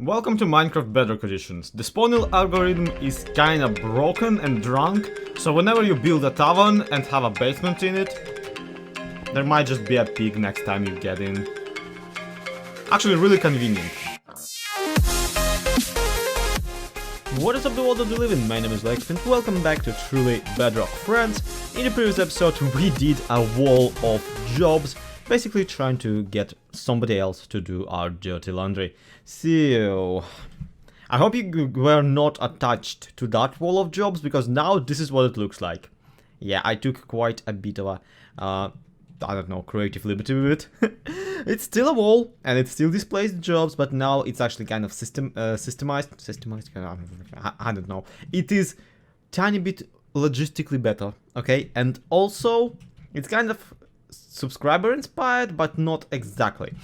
Welcome to Minecraft Bedrock Editions. The spawning algorithm is kinda broken and drunk, so whenever you build a tavern and have a basement in it, there might just be a pig next time you get in. Actually, really convenient. What is up, the world that we live in? My name is Zloyxp and welcome back to Truly Bedrock. Friends, in the previous episode we did a wall of jobs, basically trying to get somebody else to do our dirty laundry. So, I hope you were not attached to that wall of jobs, because now this is what it looks like. Yeah, I took quite a bit of a, I don't know, creative liberty with it. It's still a wall, and it still displays the jobs, but now it's actually kind of systemized, I don't know. It is tiny bit logistically better, okay? And also, it's kind of subscriber inspired, but not exactly.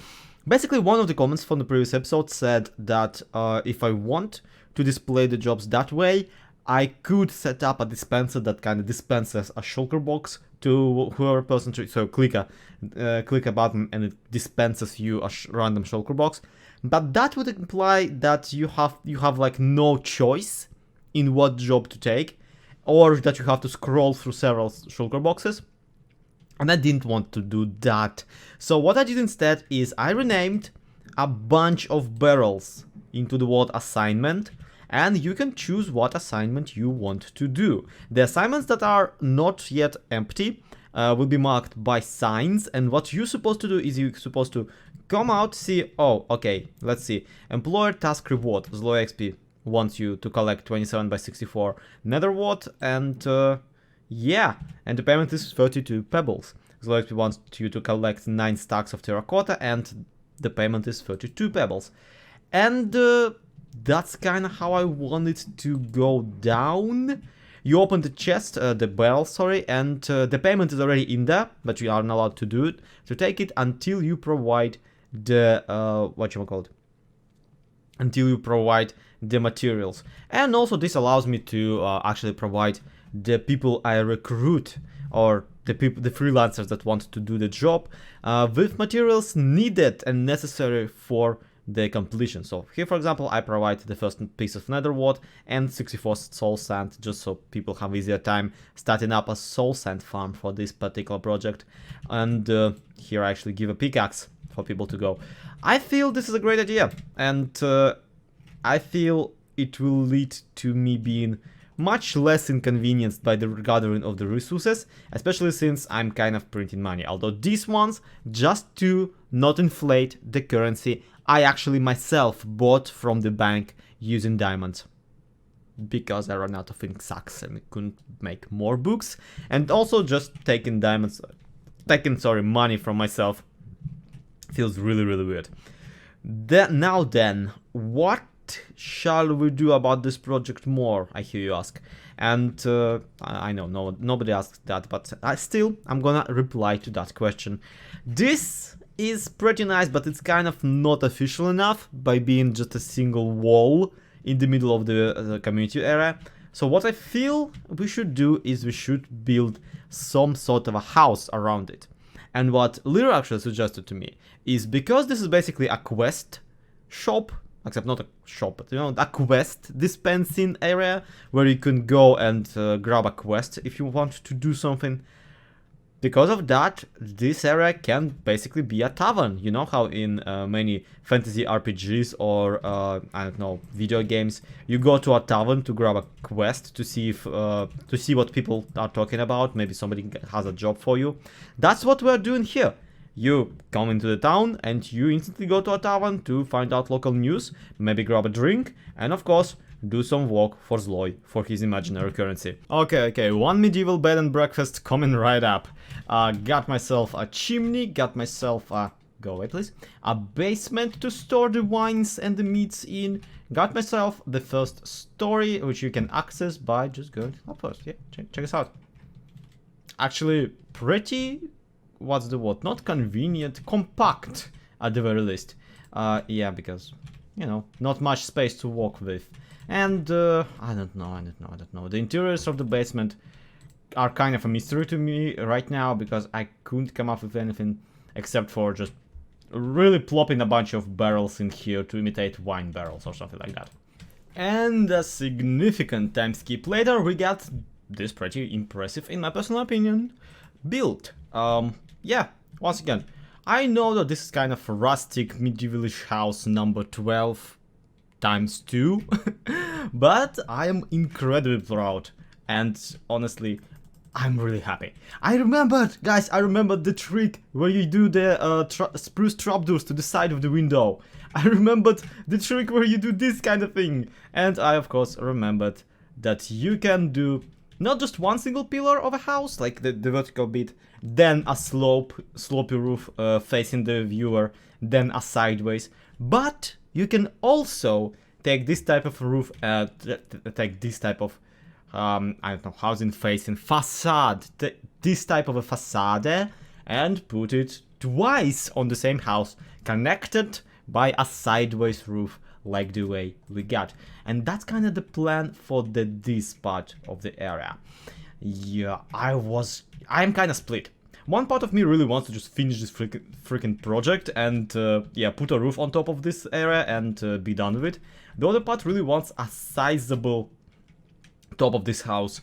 Basically, one of the comments from the previous episode said that if I want to display the jobs that way, I could set up a dispenser that kind of dispenses a shulker box to whoever person. So click a button and it dispenses you a random shulker box. But that would imply that you have like no choice in what job to take, or that you have to scroll through several shulker boxes. And I didn't want to do that. So what I did instead is I renamed a bunch of barrels into the word assignment, and you can choose what assignment you want to do. The assignments that are not yet empty will be marked by signs, and what you're supposed to do is you're supposed to come out, see, oh, okay, let's see, employer task reward, Zloyxp wants you to collect 27 by 64 nether wart, and yeah, and the payment is 32 pebbles. Zloyxp wants you to collect 9 stacks of terracotta, and the payment is 32 pebbles. And that's kind of how I want it to go down. You open the chest, the barrel, sorry, and the payment is already in there, but you are not allowed to do it. So take it until you provide the, until you provide the materials. And also this allows me to actually provide the people I recruit, or the freelancers that want to do the job, with materials needed and necessary for the completion. So here, for example, I provide the first piece of nether wart and 64 soul sand, just so people have easier time starting up a soul sand farm for this particular project. And here I actually give a pickaxe for people to go. I feel this is a great idea, and I feel it will lead to me being much less inconvenienced by the gathering of the resources, especially since I'm kind of printing money. Although these ones, just to not inflate the currency, I actually myself bought from the bank using diamonds, because I ran out of ink sacks and couldn't make more books. And also just taking money from myself feels really weird. Now then, what shall we do about this project more, I hear you ask. And I know nobody asked that, but I'm gonna reply to that question. This is pretty nice, but it's kind of not official enough by being just a single wall in the middle of the community area. So what I feel we should do is we should build some sort of a house around it. And what Lyarrah actually suggested to me is, because this is basically a quest shop, except not a shop, but a quest dispensing area where you can go and grab a quest if you want to do something. Because of that, this area can basically be a tavern. You know how in many fantasy RPGs or I don't know, video games, you go to a tavern to grab a quest to see if to see what people are talking about. Maybe somebody has a job for you. That's what we're doing here. You come into the town and you instantly go to a tavern to find out local news, maybe grab a drink, and of course do some work for Zloy for his imaginary currency. Okay, one medieval bed and breakfast coming right up. Got myself a chimney, got myself a, go away please, a basement to store the wines and the meats in, got myself the first story, which you can access by just going up first. Yeah, check this out. Actually pretty, what's the word, not convenient, compact at the very least. Yeah, because, you know, not much space to work with. And I don't know. The interiors of the basement are kind of a mystery to me right now, because I couldn't come up with anything except for just really plop in a bunch of barrels in here to imitate wine barrels or something like that. And a significant time skip later, we got this pretty impressive, in my personal opinion, build. Yeah, once again, I know that this is kind of a rustic medievalish house number 12 times 2, but I am incredibly proud, and honestly, I'm really happy. I remembered, guys, I remembered the trick where you do the spruce trapdoors to the side of the window. I remembered the trick where you do this kind of thing. And I, of course, remembered that you can do not just one single pillar of a house, like the vertical bit, then a slopey roof facing the viewer, then a sideways, but you can also take this type of roof, take this type of, I don't know, housing facing facade, this type of a facade, and put it twice on the same house, connected by a sideways roof, like the way we got. And that's kind of the plan for this part of the area. Yeah, I'm kind of split. One part of me really wants to just finish this freaking project and yeah, put a roof on top of this area and be done with it. The other part really wants a sizable top of this house,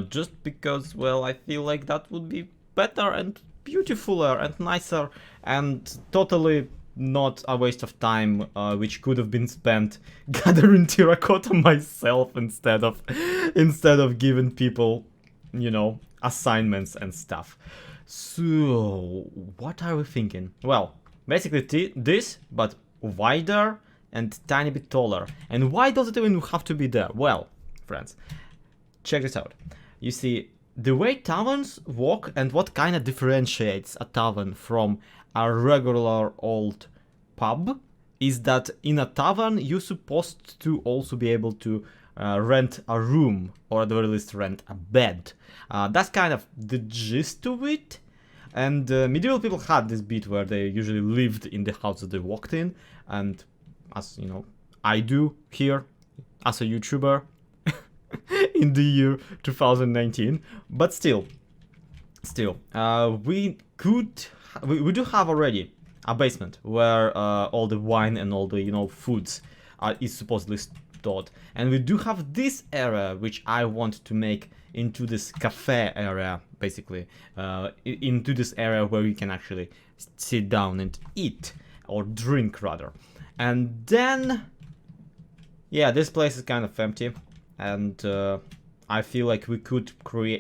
just because, well, I feel like that would be better and beautifuler and nicer and totally not a waste of time, which could have been spent gathering terracotta myself instead of giving people, you know, assignments and stuff. So what are we thinking? Well, basically this, but wider and tiny bit taller. And why does it even have to be there? Well, friends, check this out. You see, the way taverns work and what kind of differentiates a tavern from a regular old pub is that in a tavern you're supposed to also be able to rent a room, or at the very least rent a bed. That's kind of the gist of it. And medieval people had this bit where they usually lived in the house that they walked in, and as you know, I do here as a YouTuber in the year 2019. But still, we do have already a basement where all the wine and all the, you know, foods is supposedly stored, and we do have this area which I want to make into this cafe area, basically, into this area where you can actually sit down and eat, or drink rather. And then, yeah, this place is kind of empty, and I feel like we could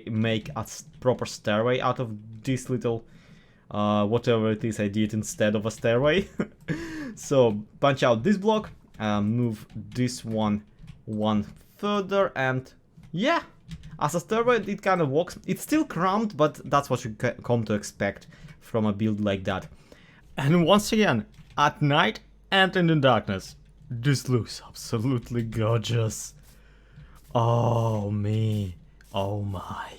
make a proper stairway out of this little whatever it is I did instead of a stairway. So punch out this block, move this one further, and yeah, as a stairway it kind of works. It's still cramped, but that's what you come to expect from a build like that. And once again, at night and in the darkness, this looks absolutely gorgeous. Oh me, oh my.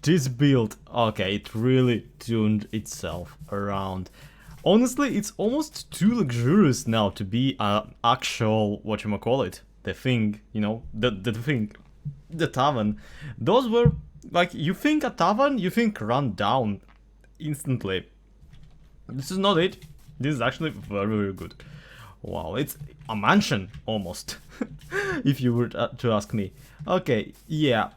This build, okay, it really tuned itself around. Honestly, it's almost too luxurious now to be an actual, whatchamacallit, the thing, you know, the thing, the tavern. Those were, like, you think a tavern, you think run down instantly. This is not it. This is actually very, very good. Wow, it's a mansion, almost, if you were to ask me. Okay, yeah.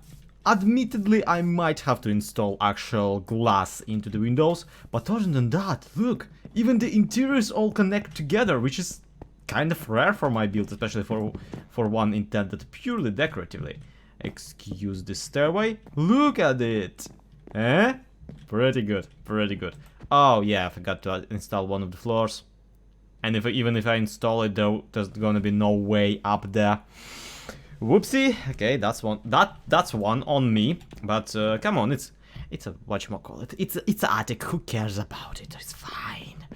Admittedly, I might have to install actual glass into the windows, but other than that, look, even the interiors all connect together, which is kind of rare for my build, especially for one intended purely decoratively. Excuse the stairway, look at it! Eh? Pretty good, pretty good. Oh yeah, I forgot to install one of the floors. And even if I install it, there's gonna be no way up there. Whoopsie. Okay, that's one on me. But come on, it's a whatchamacallit. It's attic. Who cares about it? It's fine.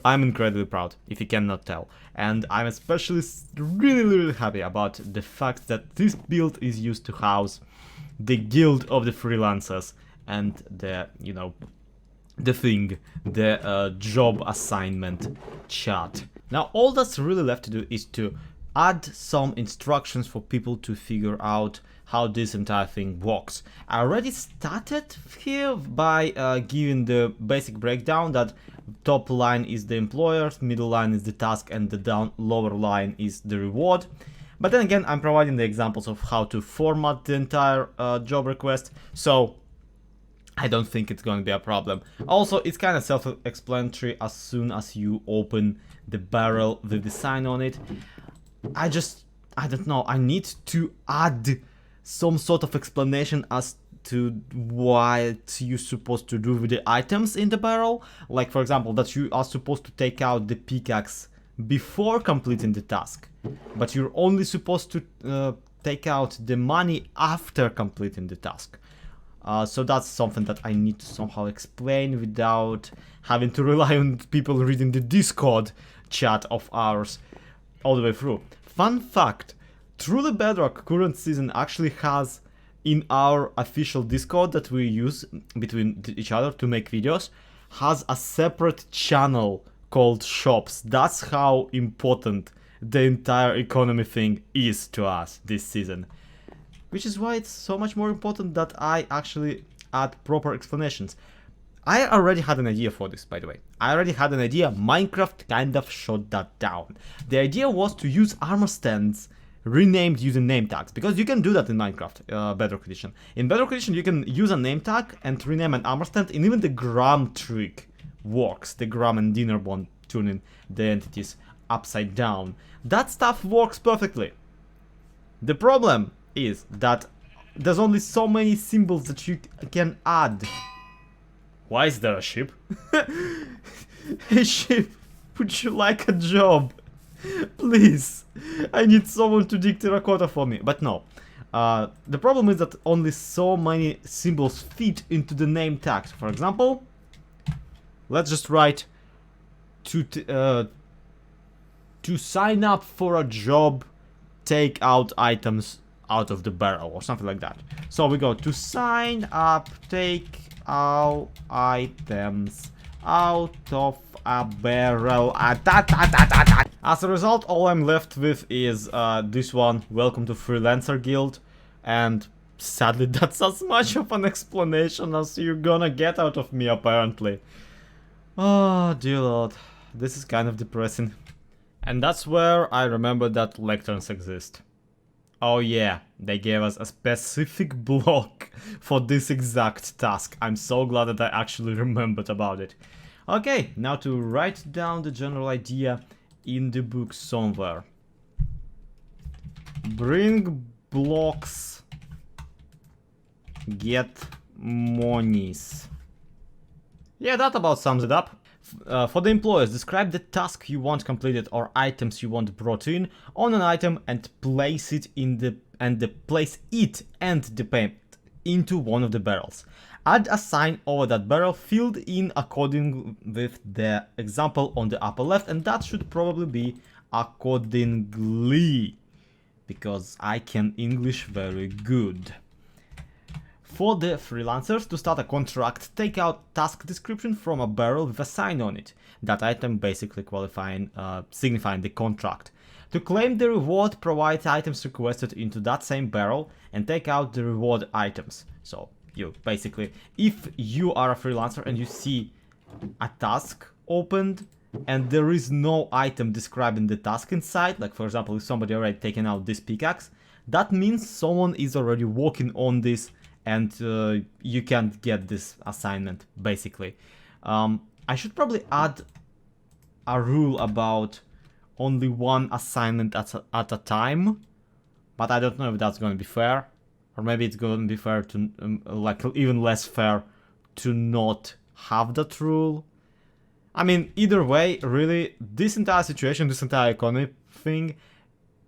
I'm incredibly proud, if you cannot tell, and I'm especially really happy about the fact that this build is used to house the guild of the freelancers and the, you know, the thing, the job assignment chat. Now all that's really left to do is to add some instructions for people to figure out how this entire thing works. I already started here by giving the basic breakdown that top line is the employer, middle line is the task, and the lower line is the reward. But then again, I'm providing the examples of how to format the entire job request, so I don't think it's going to be a problem. Also, it's kind of self-explanatory as soon as you open the barrel with the sign on it. I don't know, I need to add some sort of explanation as to what you're supposed to do with the items in the barrel. Like, for example, that you are supposed to take out the pickaxe before completing the task, but you're only supposed to take out the money after completing the task. So that's something that I need to somehow explain without having to rely on people reading the Discord chat of ours all the way through. Fun fact, Truly Bedrock current season actually has, in our official Discord that we use between each other to make videos, has a separate channel called Shops. That's how important the entire economy thing is to us this season. Which is why it's so much more important that I actually add proper explanations. I already had an idea for this, by the way. I already had an idea. Minecraft kind of shut that down. The idea was to use armor stands renamed using name tags, because you can do that in Minecraft Bedrock Edition. In Bedrock Edition you can use a name tag and rename an armor stand, and even the gram trick works. The gram and dinner bond, tuning the entities upside down. That stuff works perfectly. The problem is that there's only so many symbols that you can add. Why is there a ship? Hey ship, would you like a job? Please, I need someone to dig terracotta for me. But no, the problem is that only so many symbols fit into the name tags. For example, let's just write to sign up for a job, take out items out of the barrel or something like that. So we go to sign up, take out items out of a barrel. As a result, all I'm left with is this one, welcome to Freelancer Guild, and sadly that's as much of an explanation as you're gonna get out of me apparently. Oh dear lord, this is kind of depressing. And that's where I remember that lecterns exist. Oh yeah, they gave us a specific block for this exact task. I'm so glad that I actually remembered about it. Okay, now to write down the general idea in the book somewhere. Bring blocks, get monies. Yeah, that about sums it up. For the employers, describe the task you want completed or items you want brought in on an item and place it in the place it and the payment into one of the barrels. Add a sign over that barrel filled in according with the example on the upper left, and that should probably be accordingly, because I can English very good. For the freelancers, to start a contract, take out task description from a barrel with a sign on it. That item basically signifying the contract. To claim the reward, provide items requested into that same barrel and take out the reward items. So you basically, if you are a freelancer and you see a task opened and there is no item describing the task inside, like for example if somebody already taken out this pickaxe, that means someone is already working on this and you can't get this assignment, basically. I should probably add a rule about only one assignment at a time, but I don't know if that's going to be fair. Or maybe it's going to be fair to, like, even less fair to not have that rule. I mean, either way, really, this entire situation, this entire economy thing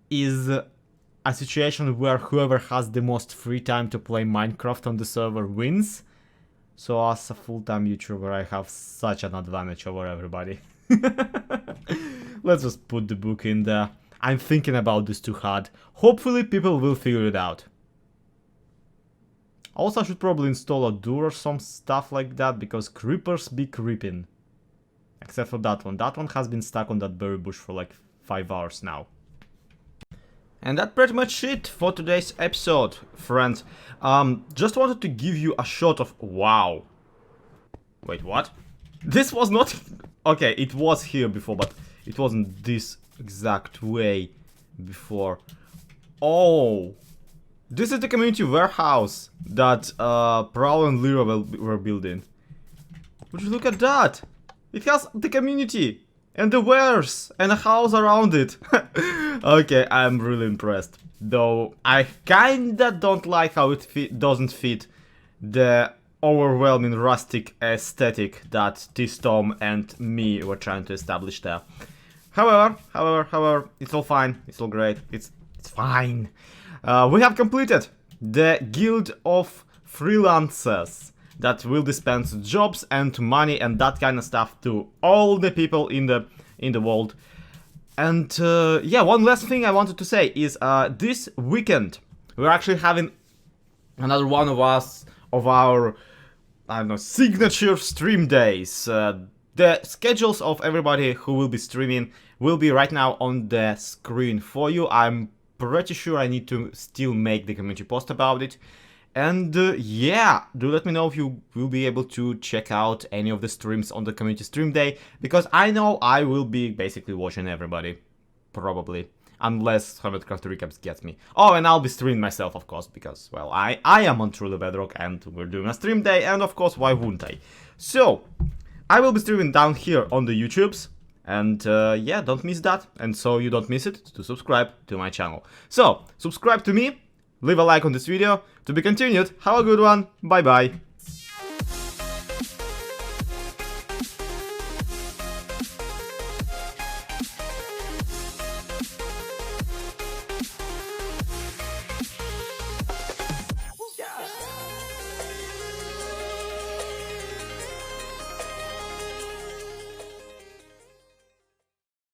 is a situation where whoever has the most free time to play Minecraft on the server wins. So as a full-time YouTuber, I have such an advantage over everybody. Let's just put the book in there. I'm thinking about this too hard. Hopefully people will figure it out. Also, I should probably install a door or some stuff like that, because creepers be creeping. Except for that one. That one has been stuck on that berry bush for like 5 hours now. And that's pretty much it for today's episode, friends. Just wanted to give you a shot of... Wow. Wait, what? This was not... Okay, it was here before, but it wasn't this exact way before. Oh. This is the community warehouse that Prowl and Lyarrah were building. Would you look at that? It has the community and the wares and a house around it. Okay, I'm really impressed. Though I kinda don't like how it doesn't fit the overwhelming rustic aesthetic that Tizztom and me were trying to establish there. However, it's all fine. It's all great. It's fine. We have completed the Guild of Freelancers that will dispense jobs and money and that kind of stuff to all the people in the world. And yeah, one last thing I wanted to say is this weekend we're actually having another one of our I don't know, signature stream days. The schedules of everybody who will be streaming will be right now on the screen for you. I'm pretty sure I need to still make the community post about it. And yeah, do let me know if you will be able to check out any of the streams on the community stream day, because I know I will be basically watching everybody, probably, unless Hermitcraft Recaps gets me. Oh, and I'll be streaming myself, of course, because, well, I am on Truly Bedrock and we're doing a stream day, and of course, why wouldn't I? So, I will be streaming down here on the YouTubes, and yeah, don't miss that, and so you don't miss it, to subscribe to my channel. So, subscribe to me, leave a like on this video, to be continued, have a good one, bye bye.